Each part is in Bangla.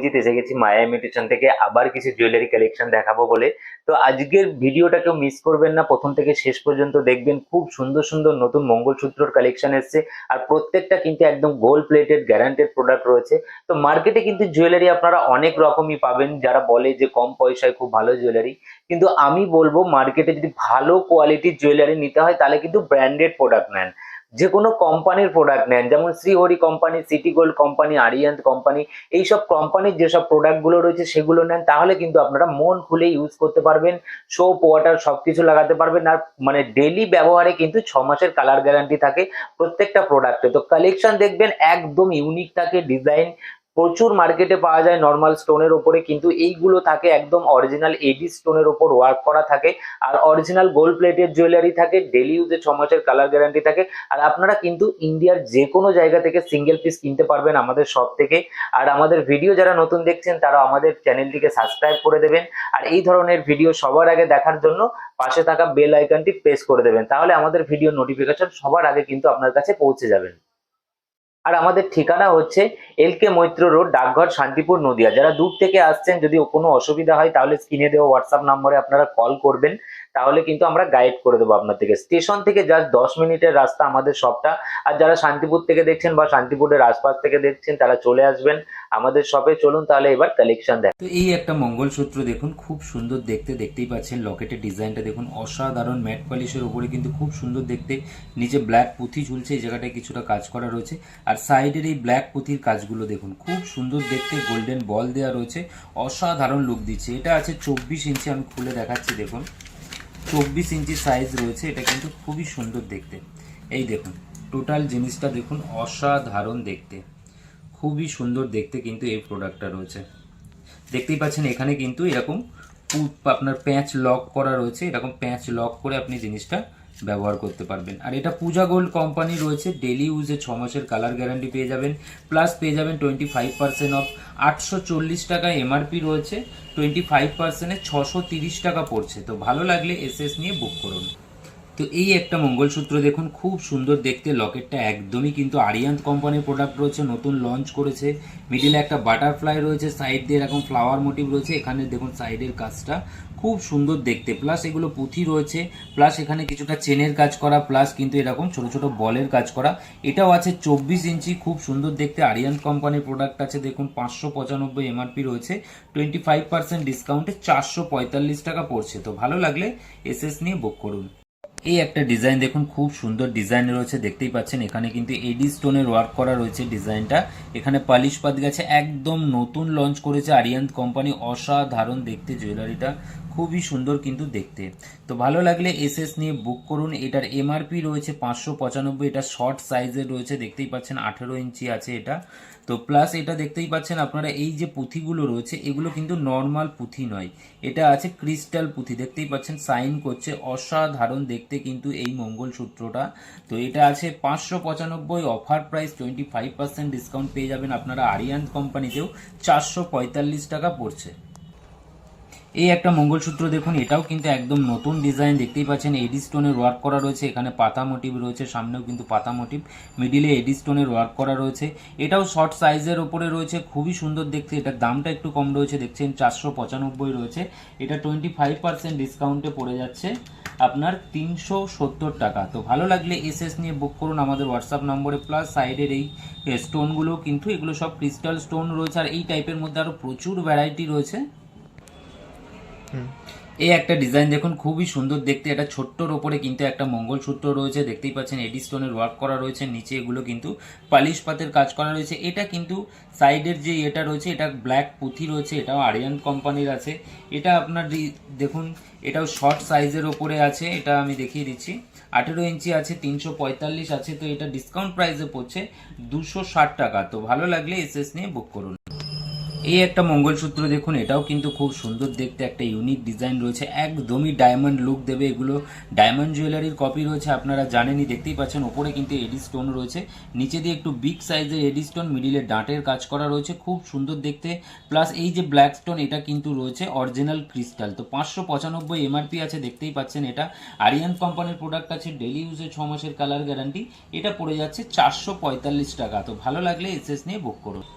অভিজিৎ এসে গেছি মায়া ইমিটেশন থেকে আবার কিছু জুয়েলারি কালেকশন দেখাবো বলে। তো আজকের ভিডিওটা কেউ মিস করবেন না, প্রথম থেকে শেষ পর্যন্ত দেখবেন। খুব সুন্দর সুন্দর নতুন মঙ্গলসূত্রর কালেকশন এসছে, আর প্রত্যেকটা কিন্তু একদম গোল্ড প্লেটেড গ্যারান্টেড প্রোডাক্ট রয়েছে। তো মার্কেটে কিন্তু জুয়েলারি আপনারা অনেক রকমই পাবেন, যারা বলে যে কম পয়সায় খুব ভালো জুয়েলারি, কিন্তু আমি বলবো মার্কেটে যদি ভালো কোয়ালিটির জুয়েলারি নিতে হয় তাহলে কিন্তু ব্র্যান্ডেড প্রোডাক্ট নেন। যে কোনো কোম্পানির প্রোডাক্ট নেন, যেমন Shrihari company, city gold company, Arihant company, এইসব কোম্পানির যেসব প্রোডাক্ট গুলো রয়েছে সেগুলো নেন, তাহলে কিন্তু আপনারা মন খুলে ইউজ করতে পারবেন। সোপ ওয়াটার সবকিছু লাগাতে পারবেন, আর মানে ডেলি ব্যবহারে কিন্তু 6 মাসের কালার গ্যারান্টি থাকে প্রত্যেকটা প্রোডাক্টে। তো কালেকশন দেখবেন একদম ইউনিক থাকে, ডিজাইন প্রচুর মার্কেটে পাওয়া যায় নর্মাল স্টোনের ওপরে, কিন্তু এইগুলো থাকে একদম অরিজিনাল এডি স্টোনের ওপর ওয়ার্ক করা থাকে, আর অরিজিনাল গোল্ড প্লেটেড জুয়েলারি থাকে, ডেলি ইউজে 6 মাসের কালার গ্যারান্টি থাকে। আর আপনারা কিন্তু ইন্ডিয়ার যে কোনো জায়গা থেকে সিঙ্গেল পিস কিনতে পারবেন আমাদের শপ থেকে। আর আমাদের ভিডিও যারা নতুন দেখছেন তারা আমাদের চ্যানেলটিকে সাবস্ক্রাইব করে দেবেন, আর এই ধরনের ভিডিও সবার আগে দেখার জন্য পাশে থাকা বেল আইকনটি প্রেস করে দেবেন, তাহলে আমাদের ভিডিও নোটিফিকেশন সবার আগে কিন্তু আপনার কাছে পৌঁছে যাবেন। আর আমাদের ঠিকানা হচ্ছে এলকে মৈত্র রোড, ডাকঘর, শান্তিপুর, নদিয়া। যারা দূর থেকে আসছেন, যদি কোনো অসুবিধা হয় তাহলে স্ক্রিনে দেওয়া হোয়াটসঅ্যাপ নম্বরে আপনারা কল করবেন, তাহলে কিন্তু আমরা গাইড করে দেবো আপনাদেরকে। স্টেশন থেকে জাস্ট 10 মিনিটের রাস্তা আমাদের শপটা। আর যারা শান্তিপুর থেকে দেখছেন বা শান্তিপুরের আশপাশ থেকে দেখছেন তারা চলে আসবেন আমাদের শপে। চলুন তাহলে এবার কালেকশন দেখ। তো এই একটা মঙ্গলসূত্র দেখুন, খুব সুন্দর দেখতে, দেখতেই পাচ্ছেন লকেটের ডিজাইনটা দেখুন, অসাধারণ ম্যাট পলিশের উপরে কিন্তু খুব সুন্দর দেখতে। নিচে ব্ল্যাক পুঁথি ঝুলছে, এই জায়গাটায় কিছুটা কাজ করা রয়েছে, আর সাইডের এই ব্ল্যাক পুঁথির কাজগুলো দেখুন, খুব সুন্দর দেখতে। গোল্ডেন বল দেওয়া রয়েছে, অসাধারণ লুক দিচ্ছে। এটা আছে 24 ইঞ্চি, আমি খুলে দেখাচ্ছি দেখুন, 24 ইঞ্চি সাইজ রয়েছে। এটা কিন্তু খুবই সুন্দর দেখতে। এই দেখুন টোটাল জিনিসটা দেখুন, অসাধারণ দেখতে, খুবই সুন্দর দেখতে কিন্তু এই প্রোডাক্টটা রয়েছে। দেখতেই পাচ্ছেন এখানে কিন্তু এরকম আপনার প্যাঁচ লক করা রয়েছে, এরকম প্যাঁচ লক করে আপনি জিনিসটা ব্যবহার করতে পারবেন। আর এটা পূজা গোল্ড কোম্পানি রয়েছে, ডেলি ইউজে 6 মাসের কালার গ্যারান্টি পেয়ে যাবেন, প্লাস পেয়ে যাবেন 25% অফ। 840 টাকা এমআরপি রয়েছে, 25%-এ 630 টাকা পড়ছে। তো ভালো লাগলে এসএস নিয়ে বুক করুন। তো এই একটা মঙ্গলসূত্র দেখুন, খুব সুন্দর দেখতে। লকেটটা একদমই কিন্তু আরিয়ান্ত কোম্পানির প্রোডাক্ট রয়েছে, নতুন লঞ্চ করেছে। মিডিলে একটা বাটারফ্লাই রয়েছে, সাইড দিয়ে এরকম ফ্লাওয়ার মোটিভ রয়েছে। এখানে দেখুন সাইডের কাজটা খুব সুন্দর দেখতে, প্লাস এগুলো পুঁথি রয়েছে, প্লাস এখানে কিছুটা চেনের কাজ করা, প্লাস কিন্তু এরকম ছোট ছোট বলের কাজ করা। এটাও আছে 24 ইঞ্চি, খুব সুন্দর দেখতে। আরিয়ান্ত কোম্পানির প্রোডাক্ট আছে দেখুন, 595 এমআরপি রয়েছে, 25% ডিসকাউন্টে 445 টাকা পড়ছে। তো ভালো লাগলে এসএস নিয়ে বুক করুন। এই একটা ডিজাইন দেখুন, খুব সুন্দর ডিজাইন রয়েছে, দেখতেই পাচ্ছেন। এখানে কিন্তু এডি স্টোনের ওয়ার্ক করা রয়েছে ডিজাইনটা। এখানে পালিশ পাত গেছে, একদম নতুন লঞ্চ করেছে আরিয়ান্ত কোম্পানি। অসাধারণ দেখতে জুয়েলারিটা, খুবই সুন্দর কিন্তু দেখতে। তো ভালো লাগলে এসএস নিয়ে বুক করুন। এটার এমআরপি রয়েছে 595। এটা শর্ট সাইজের রয়েছে, দেখতেই পাচ্ছেন 18 ইঞ্চি আছে এটা। তো প্লাস এটা দেখতেই পাচ্ছেন আপনারা, এই যে পুঁথিগুলো রয়েছে এগুলো কিন্তু নর্মাল পুঁথি নয়, এটা আছে ক্রিস্টাল পুঁথি, দেখতেই পাচ্ছেন সাইন করছে। অসাধারণ দেখতে কিন্তু এই মঙ্গলসূত্রটা। তো এটা আছে 595, অফার প্রাইস 25% ডিসকাউন্ট পেয়ে যাবেন আপনারা আরিয়ান্ত কোম্পানিতেও, 445 টাকা পড়ছে। এই একটা মঙ্গলসূত্র দেখুন, এটাও কিন্তু একদম নতুন ডিজাইন, দেখতেই পাচ্ছেন এডি স্টোনের ওয়ার্ক করা রয়েছে। এখানে পাতা মোটিভ রয়েছে, সামনেও কিন্তু পাতা মোটিভ, মিডিলে এডি স্টোনের ওয়ার্ক করা রয়েছে। এটাও শর্ট সাইজের ওপরে রয়েছে, খুবই সুন্দর দেখতে। এটার দামটা একটু কম রয়েছে, দেখছেন 495 রয়েছে। এটা 25% ডিসকাউন্টে পড়ে যাচ্ছে আপনার 370 টাকা। তো ভালো লাগলে এসএস নিয়ে বুক করুন আমাদের হোয়াটসঅ্যাপ নম্বরে। প্লাস সাইডের এই স্টোনগুলো কিন্তু এগুলো সব ক্রিস্টাল স্টোন রয়েছে, আর এই টাইপের মধ্যে আরও প্রচুর ভ্যারাইটি রয়েছে। এই একটা ডিজাইন দেখুন, খুবই সুন্দর দেখতে। এটা ছোট্টর ওপরে কিন্তু একটা মঙ্গলসূত্র রয়েছে, দেখতেই পাচ্ছেন এডি স্টোনের ওয়ার্ক করা রয়েছে। নিচে এগুলো কিন্তু পালিশ পাতের কাজ করা রয়েছে। এটা কিন্তু সাইডের যে এটা রয়েছে এটা ব্ল্যাক পুঁথি রয়েছে, এটাও আরিয়ান্ত কোম্পানির আছে। এটা আপনার দেখুন, এটাও শর্ট সাইজের ওপরে আছে, এটা আমি দেখিয়ে দিচ্ছি। 18 ইঞ্চি আছে, 345 আছে। তো এটা ডিসকাউন্ট প্রাইসে পড়ছে 260 টাকা। তো ভালো লাগলে এসএস নিয়ে বুক করুন। এই একটা মঙ্গলসূত্র দেখুন, এটাও কিন্তু খুব সুন্দর দেখতে, একটা ইউনিক ডিজাইন রয়েছে, একদমই ডায়মন্ড লুক দেবে। এগুলো ডায়মন্ড জুয়েলারির কপি রয়েছে, আপনারা জানেনই। দেখতেই পাচ্ছেন ওপরে কিন্তু এডি স্টোন রয়েছে, নিচে দিয়ে একটু বিগ সাইজের এডি স্টোন, মিডিলে ডাঁটের কাজ করা রয়েছে, খুব সুন্দর দেখতে। প্লাস এই যে ব্ল্যাক স্টোন, এটা কিন্তু রয়েছে অরিজিনাল ক্রিস্টাল। তো 595 এমআরপি আছে, দেখতেই পাচ্ছেন। এটা আরিয়ান্ত কোম্পানির প্রোডাক্ট আছে, ডেলি ইউজে 6 মাসের কালার গ্যারান্টি। এটা পড়ে যাচ্ছে 445 টাকা। তো ভালো লাগলে এসএস নিয়ে বুক করুন।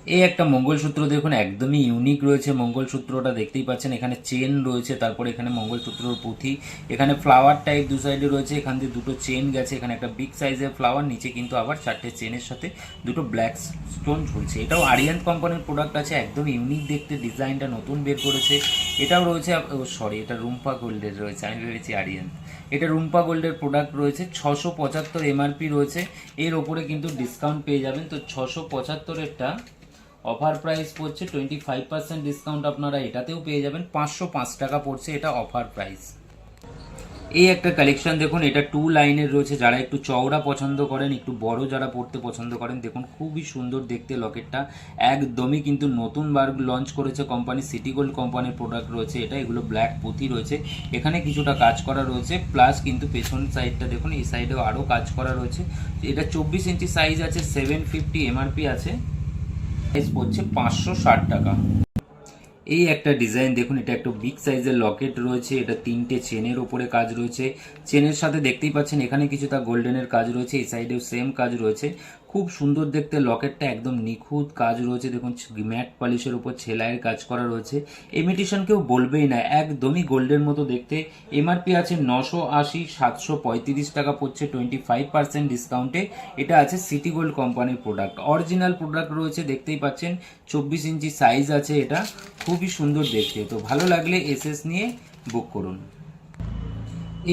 এই একটা মঙ্গলসূত্র দেখুন, একদমই ইউনিক রয়েছে মঙ্গলসূত্রটা, দেখতেই পাচ্ছেন এখানে চেন রয়েছে, তারপরে এখানে মঙ্গলসূত্রর পুঁথি, এখানে ফ্লাওয়ার টাইপ দু সাইডে রয়েছে, এখান দিয়ে দুটো চেন গেছে, এখানে একটা বিগ সাইজের ফ্লাওয়ার, নিচে কিন্তু আবার 4টে চেনের সাথে দুটো ব্ল্যাক স্টোন ঝুলছে। এটাও আরিয়ান কোম্পানির প্রোডাক্ট আছে, একদম ইউনিক দেখতে, ডিজাইনটা নতুন বের করেছে। এটাও রয়েছে, সরি এটা রুম্পা গোল্ডের রয়েছে, আমি ভেবেছি আরিয়ান। এটা রুম্পা গোল্ডের প্রোডাক্ট রয়েছে, 675 এমআরপি রয়েছে, এর ওপরে কিন্তু ডিসকাউন্ট পেয়ে যাবেন। তো 675-এরটা অফার প্রাইস পড়ছে 25% ডিসকাউন্ট আপনারা এটাতেও পেয়ে যাবেন, 505 টাকা পড়ছে এটা অফার প্রাইস। এই একটা কালেকশন দেখুন, এটা 2 লাইনের রয়েছে, যারা একটু চওড়া পছন্দ করেন, একটু বড় যারা পড়তে পছন্দ করেন, দেখুন খুবই সুন্দর দেখতে লকেটটা, একদমই কিন্তু নতুন বার লঞ্চ করেছে কোম্পানি, সিটি গোল্ড কোম্পানির প্রোডাক্ট রয়েছে এটা। এগুলো ব্ল্যাক পুঁথি রয়েছে, এখানে কিছুটা কাজ করা রয়েছে, প্লাস কিন্তু পেছন সাইডটা দেখুন, এই সাইডেও আরও কাজ করা রয়েছে। এটা 24 ইঞ্চি সাইজ আছে, 750 এমআরপি আছে, প্রাইস পড়ছে 560 টাকা। এই একটা ডিজাইন দেখুন, এটা একটু বিগ সাইজের লকেট রয়েছে, এটা 3টে চেনের উপরে কাজ রয়েছে, চেনের সাথে দেখতেই পাচ্ছেন এখানে কিছুটা গোল্ডেনের কাজ রয়েছে, এই সাইডেও সেম কাজ রয়েছে, খুব সুন্দর দেখতে লকেটটা, একদম নিখুঁত কাজ রয়েছে। দেখুন ম্যাট পলিশের উপর সেলাইয়ের কাজ করা রয়েছে, ইমিটেশন কেউ বলবেই না, একদমই গোল্ডের মতো দেখতে। এমআরপি আছে 980, 735 টাকা পড়ছে 25% ডিসকাউন্টে। এটা আছে সিটি গোল্ড কোম্পানির প্রোডাক্ট, অরিজিনাল প্রোডাক্ট রয়েছে, দেখতেই পাচ্ছেন 24 ইঞ্চি সাইজ আছে, এটা খুবই সুন্দর দেখতে। তো ভালো লাগলে এসএস নিয়ে বুক করুন।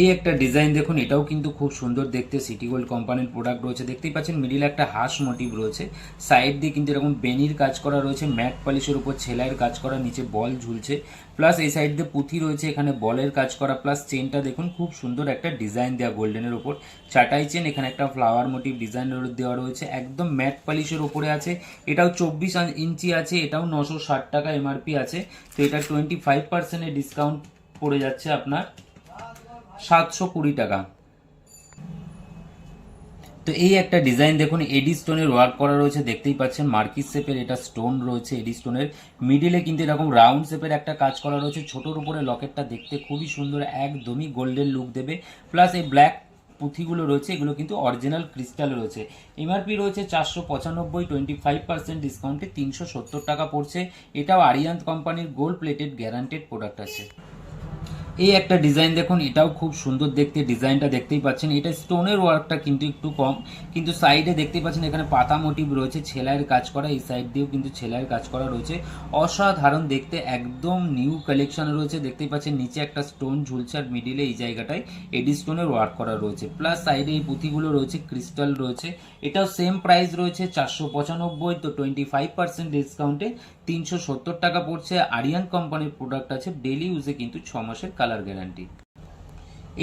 এই একটা ডিজাইন দেখুন, এটাও কিন্তু খুব সুন্দর দেখতে, সিটি গোল্ড কোম্পানির প্রোডাক্ট রয়েছে, দেখতেই পাচ্ছেন মিডিলে একটা হাঁস মোটিভ রয়েছে, সাইড দিয়ে কিন্তু এরকম বেনির কাজ করা রয়েছে, ম্যাট পলিশের উপর সেলাইয়ের কাজ করা, নিচে বল ঝুলছে, প্লাস এই সাইড দিয়ে পুঁথি রয়েছে, এখানে বলের কাজ করা, প্লাস চেনটা দেখুন খুব সুন্দর একটা ডিজাইন দেওয়া গোল্ডেনের উপর, চাটাই চেন, এখানে একটা ফ্লাওয়ার মোটিভ ডিজাইন দেওয়া রয়েছে, একদম ম্যাট পলিশের উপরে আছে। এটাও 24 ইঞ্চি আছে, এটাও 960 টাকা এমআরপি আছে। তো এটা 25% ডিসকাউন্ট পড়ে যাচ্ছে আপনার 720 টাকা। তো এই একটা ডিজাইন দেখুন, এডি স্টোনের ওয়ার্ক করা রয়েছে, দেখতেই পাচ্ছেন মার্কিস শেপের এটা স্টোন রয়েছে, এডি স্টোনের মিডিলে কিন্তু এরকম রাউন্ড শেপের একটা কাজ করা রয়েছে, ছোটোর উপরে লকেটটা দেখতে খুবই সুন্দর, একদমই গোল্ডেন লুক দেবে। প্লাস এই ব্ল্যাক পুঁথিগুলো রয়েছে, এগুলো কিন্তু অরিজিনাল ক্রিস্টাল রয়েছে। এমআরপি রয়েছে 495, 25% ডিসকাউন্টে 370 টাকা পড়ছে। এটাও আরিয়ান্ত কোম্পানির গোল্ড প্লেটেড গ্যারান্টেড প্রোডাক্ট আছে। এই একটা ডিজাইন দেখুন, এটাও খুব সুন্দর দেখতে, ডিজাইনটা দেখতেই পাচ্ছেন, এটা স্টোনের ওয়ার্কটা কিন্তু একটু কম, কিন্তু সাইডে দেখতেই পাচ্ছেন এখানে পাতা মোটিভ রয়েছে, সেলাইয়ের কাজ করা, এই সাইড দিয়েও কিন্তু সেলাইয়ের কাজ করা রয়েছে, অসাধারণ দেখতে, একদম নিউ কালেকশন রয়েছে, দেখতেই পাচ্ছেন নিচে একটা স্টোন ঝুলছে, আর মিডিলে এই জায়গাটায় এডি স্টোনের ওয়ার্ক করা রয়েছে, প্লাস সাইডে এই পুঁথিগুলো রয়েছে, ক্রিস্টাল রয়েছে। এটাও সেম প্রাইস রয়েছে 495, তো 25% ডিসকাউন্টে 370 টাকা পড়ছে। আরিয়ান কোম্পানির প্রোডাক্ট আছে, ডেলি ইউজে কিন্তু 6 মাসের কালার গ্যারান্টি।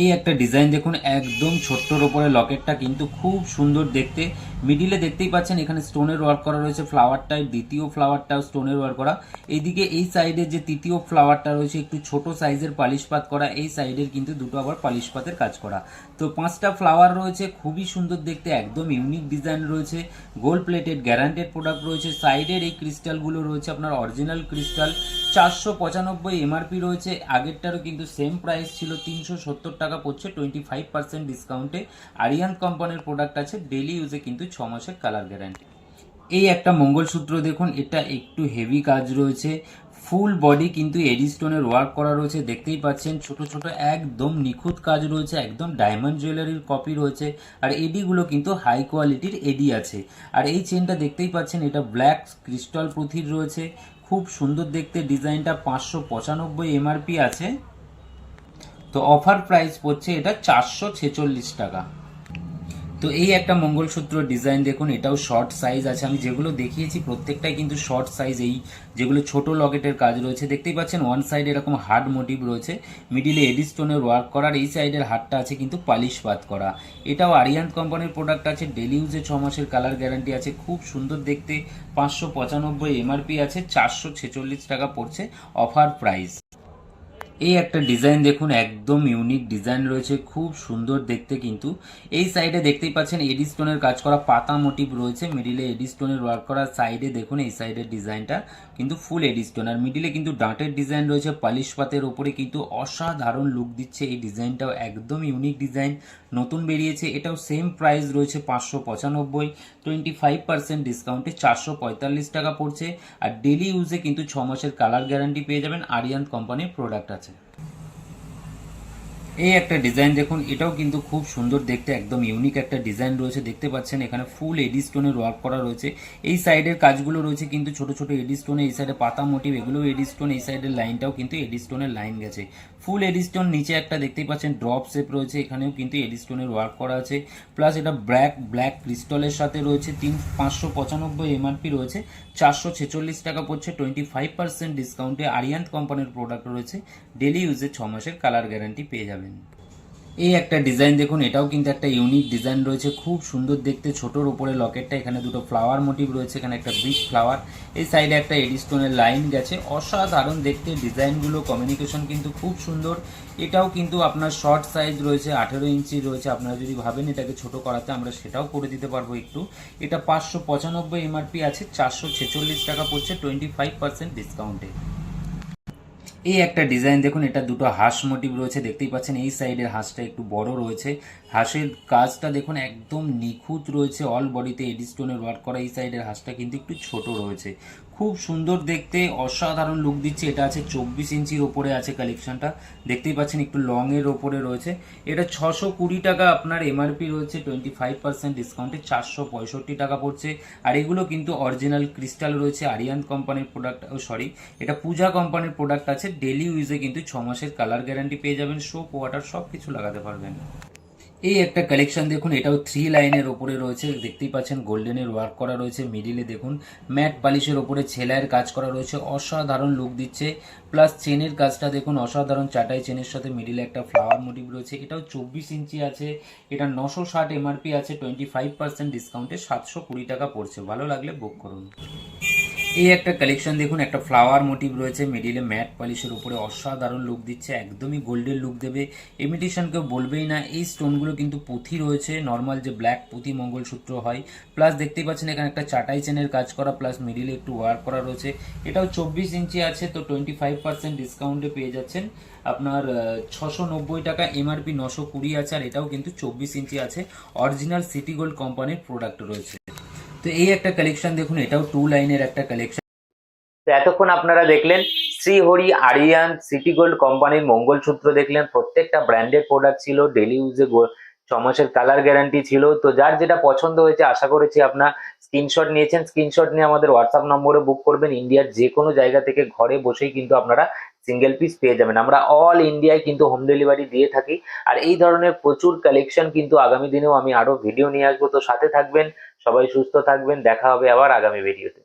এই একটা ডিজাইন দেখুন, একদম ছোট্টর ওপরে লকেটটা কিন্তু খুব সুন্দর দেখতে, মিডিলে দেখতেই পাচ্ছেন এখানে স্টোনের ওয়ার্ক করা রয়েছে, ফ্লাওয়ার টাইপ, দ্বিতীয় ফ্লাওয়ারটাও স্টোনের ওয়ার্ক করা, এইদিকে এই সাইডে যে তৃতীয় ফ্লাওয়ারটা রয়েছে একটু ছোট সাইজের পালিশপাত করা, এই সাইডের কিন্তু দুটো আবার পালিশপাতের কাজ করা। তো 5টা ফ্লাওয়ার রয়েছে, খুবই সুন্দর দেখতে, একদম ইউনিক ডিজাইন রয়েছে, গোল্ড প্লেটেড গ্যারান্টেড প্রোডাক্ট রয়েছে, সাইডের এই ক্রিস্টালগুলো রয়েছে আপনার অরিজিনাল ক্রিস্টাল, 495 এমআরপি রয়েছে, আগেরটারও কিন্তু সেম প্রাইস ছিল, 370 টাকা পড়ছে 25% ডিসকাউন্টে। আরিয়ান কোম্পানির প্রোডাক্ট আছে, ডেলি ইউজে কিন্তু 6 মাসের কালার গ্যারান্টি। এই একটা মঙ্গলসূত্র দেখুন, এটা একটু হেভি কাজ রয়েছে, ফুল বডি কিন্তু এডি স্টোনের ওয়ার্ক করা রয়েছে, দেখতেই পাচ্ছেন ছোট ছোট একদম নিখুঁত কাজ রয়েছে, একদম ডায়মন্ড জুয়েলারির কপি রয়েছে, আর এডিগুলো কিন্তু হাই কোয়ালিটির এডি আছে। আর এই চেনটা দেখতেই পাচ্ছেন, এটা ব্ল্যাক ক্রিস্টাল পুঁথির রয়েছে, খুব সুন্দর দেখতে, ডিজাইনটা 595 এমআরপি আছে, তো অফার প্রাইস পড়ছে এটা 446 টাকা। তো এই একটা মঙ্গলসূত্র ডিজাইন দেখুন, এটাও শর্ট সাইজ আছে, আমি যেগুলো দেখিয়েছি প্রত্যেকটাই কিন্তু শর্ট সাইজ, এই যেগুলো ছোট লকেটের কাজ রয়েছে, দেখতেই পাচ্ছেন ওয়ান সাইড এরকম হার্ড মোটিভ রয়েছে, মিডিলে এডি স্টোনের ওয়ার্ক করার, এই সাইডের হাতটা আছে কিন্তু পালিশ পাত করা। এটাও আরিয়ান কোম্পানির প্রোডাক্ট আছে, ডেলি ইউজে 6 মাসের কালার গ্যারান্টি আছে, খুব সুন্দর দেখতে, 595 এমআরপি আছে, 446 টাকা পড়ছে অফার প্রাইস। এই একটা ডিজাইন দেখুন, একদম ইউনিক ডিজাইন রয়েছে, খুব সুন্দর দেখতে। কিন্তু এই সাইডে দেখতেই পাচ্ছেন এডি স্টোনের কাজ করা পাতা মোটিভ রয়েছে, মিডিলে এডি স্টোনের ওয়ার্ক করা। সাইডে দেখুন এই সাইডের ডিজাইনটা কিন্তু ফুল এডি স্টোন, আর মিডিলে কিন্তু ডাঁটের ডিজাইন রয়েছে পালিশ পাতের ওপরে, কিন্তু অসাধারণ লুক দিচ্ছে। এই ডিজাইনটাও একদম ইউনিক ডিজাইন, নতুন বেরিয়েছে। এটাও সেম প্রাইস রয়েছে 595, 25% ডিসকাউন্টে 445 টাকা পড়ছে। আর ডেলি ইউজে কিন্তু 6 মাসের কালার গ্যারান্টি পেয়ে যাবেন। আরিয়ান কোম্পানির প্রোডাক্ট আছে। এই একটা ডিজাইন দেখুন, এটাও কিন্তু খুব সুন্দর দেখতে, একদম ইউনিক একটা ডিজাইন রয়েছে। দেখতে পাচ্ছেন এখানে ফুল এডি স্টোনের ওয়ার্ক করা রয়েছে। এই সাইডের কাজগুলো রয়েছে কিন্তু ছোট ছোট এডি স্টোনে, এই সাইডে পাতা মোটিভ, এগুলো এডি স্টোন। এই সাইডের লাইনটাও কিন্তু এডি স্টোনের লাইন গেছে, ফুল এডি স্টোন। নিচে একটা দেখতেই পাচ্ছেন ড্রপ শেপ রয়েছে, এখানেও কিন্তু এডি স্টোনের ওয়ার্ক করা আছে। প্লাস এটা ব্ল্যাক ক্রিস্টালের সাথে রয়েছে। 595 এমআরপি রয়েছে, 446 টাকা পড়ছে, 25% ডিসকাউন্টে। আরিয়ান কোম্পানির প্রোডাক্ট রয়েছে, ডেলি ইউজে 6 মাসের কালার গ্যারান্টি পেয়ে যাবেন। এই একটা ডিজাইন দেখুন, এটাও কিন্তু একটা ইউনিক ডিজাইন রয়েছে, খুব সুন্দর দেখতে। ছোটোর উপরে লকেটটা, এখানে দুটো ফ্লাওয়ার মোটিভ রয়েছে, এখানে একটা বিগ ফ্লাওয়ার, এই সাইডে একটা এডি স্টোনের লাইন গেছে। অসাধারণ দেখতে ডিজাইনগুলো, কমিউনিকেশন কিন্তু খুব সুন্দর। এটাও কিন্তু আপনার শর্ট সাইজ রয়েছে, 18 ইঞ্চি রয়েছে। আপনারা যদি ভাবেন এটাকে ছোট করাতে, আমরা সেটাও করে দিতে পারবো একটু। এটা 595 এমআরপি আছে, 446 টাকা পড়ছে, 25% ডিসকাউন্টে। এই একটা ডিজাইন দেখুন, এটা দুটো হাঁস মোটিভ রয়েছে, দেখতেই পাচ্ছেন। এই সাইডের হাঁসটা একটু বড় রয়েছে, হাঁসের কাজটা দেখুন একদম নিখুঁত রয়েছে, অল বডিতে এডি স্টোনের ওয়ার্ক করা। এই সাইডের হাঁসটা কিন্তু একটু ছোট রয়েছে, খুব সুন্দর দেখতে, অসাধারণ লুক দিচ্ছে। এটা আছে 24 ইঞ্চির ওপরে আছে কালেকশনটা, দেখতেই পাচ্ছেন একটু লং এর ওপরে রয়েছে। এটা 620 টাকা আপনার এমআরপি রয়েছে, 25% ডিসকাউন্টে 465 টাকা পড়ছে। আর এগুলো কিন্তু অরিজিনাল ক্রিস্টাল রয়েছে, আরিয়ান কোম্পানির প্রোডাক্ট, এটা পূজা কোম্পানির প্রোডাক্ট আছে। ডেলি ইউজে কিন্তু 6 মাসের কালার গ্যারান্টি পেয়ে যাবেন, সোপ ওয়াটার সব কিছু লাগাতে পারবেন। এই একটা কালেকশন দেখুন, এটাও 3 লাইনের ওপরে রয়েছে, দেখতেই পাচ্ছেন গোল্ডেনের ওয়ার্ক করা রয়েছে। মিডিলে দেখুন ম্যাট পালিশের ওপরে ছেলাইয়ের কাজ করা রয়েছে, অসাধারণ লুক দিচ্ছে। প্লাস চেনের কাজটা দেখুন অসাধারণ, চাটাই চেনের সাথে মিডিলে একটা ফ্লাওয়ার মোটিভ রয়েছে। এটাও 24 ইঞ্চি আছে, এটা 960 এমআরপি আছে, 25% ডিসকাউন্টে 720 টাকা পড়ছে। ভালো লাগলে বুক করুন। এই একটা কালেকশন দেখুন, একটা ফ্লাওয়ার মোটিভ রয়েছে, মিডিলে ম্যাট পলিশের উপরে, অসাধারণ লুক দিচ্ছে, একদমই গোল্ডেন লুক দেবে। ইমিটেশন কেউ বলবেই না। এই স্টোনগুলো কিন্তু পুঁথি রয়েছে, নর্মাল যে ব্ল্যাক পুঁথি মঙ্গলসূত্র হয়। প্লাস দেখতেই পাচ্ছেন এখানে একটা চাটাই চেনের কাজ করা, প্লাস মিডিলে একটু ওয়ার্ক করা রয়েছে। এটাও 24 ইঞ্চি আছে, তো 25% ডিসকাউন্টে পেয়ে যাচ্ছেন আপনার 690 টাকা এমআরপি, 920 আছে। আর এটাও কিন্তু 24 ইঞ্চি আছে, অরিজিনাল সিটি গোল্ড কোম্পানির প্রোডাক্ট রয়েছে। তো এই একটা কালেকশন দেখুন, এটাও 2 লাইনের একটা কালেকশন। তো এতক্ষণ আপনারা দেখলেন শ্রীহরি আরিয়ান সিটি গোল্ড কোম্পানির মঙ্গলসূত্র দেখলেন। প্রত্যেকটা ব্র্যান্ডেড প্রোডাক্ট ছিল, ডেলি ইউজে 6 মাসের কালার গ্যারান্টি ছিল। তো যার যেটা পছন্দ হয়েছে আশা করেছি আপনার স্ক্রিনশট নিয়েছেন। স্ক্রিনশট নিয়ে আমাদের হোয়াটসঅ্যাপ নম্বরে বুক করবেন। ইন্ডিয়ার যে কোনো জায়গা থেকে ঘরে বসেই কিন্তু আপনারা সিঙ্গেল পিস পেয়ে যাবেন। আমরা অল ইন্ডিয়ায় কিন্তু হোম ডেলিভারি দিয়ে থাকি। আর এই ধরনের প্রচুর কালেকশন কিন্তু আগামী দিনেও আমি আরো ভিডিও নিয়ে আসবো। তো সাথে থাকবেন, সবাই সুস্থ থাকবেন, দেখা হবে আবার আগামী ভিডিওতে।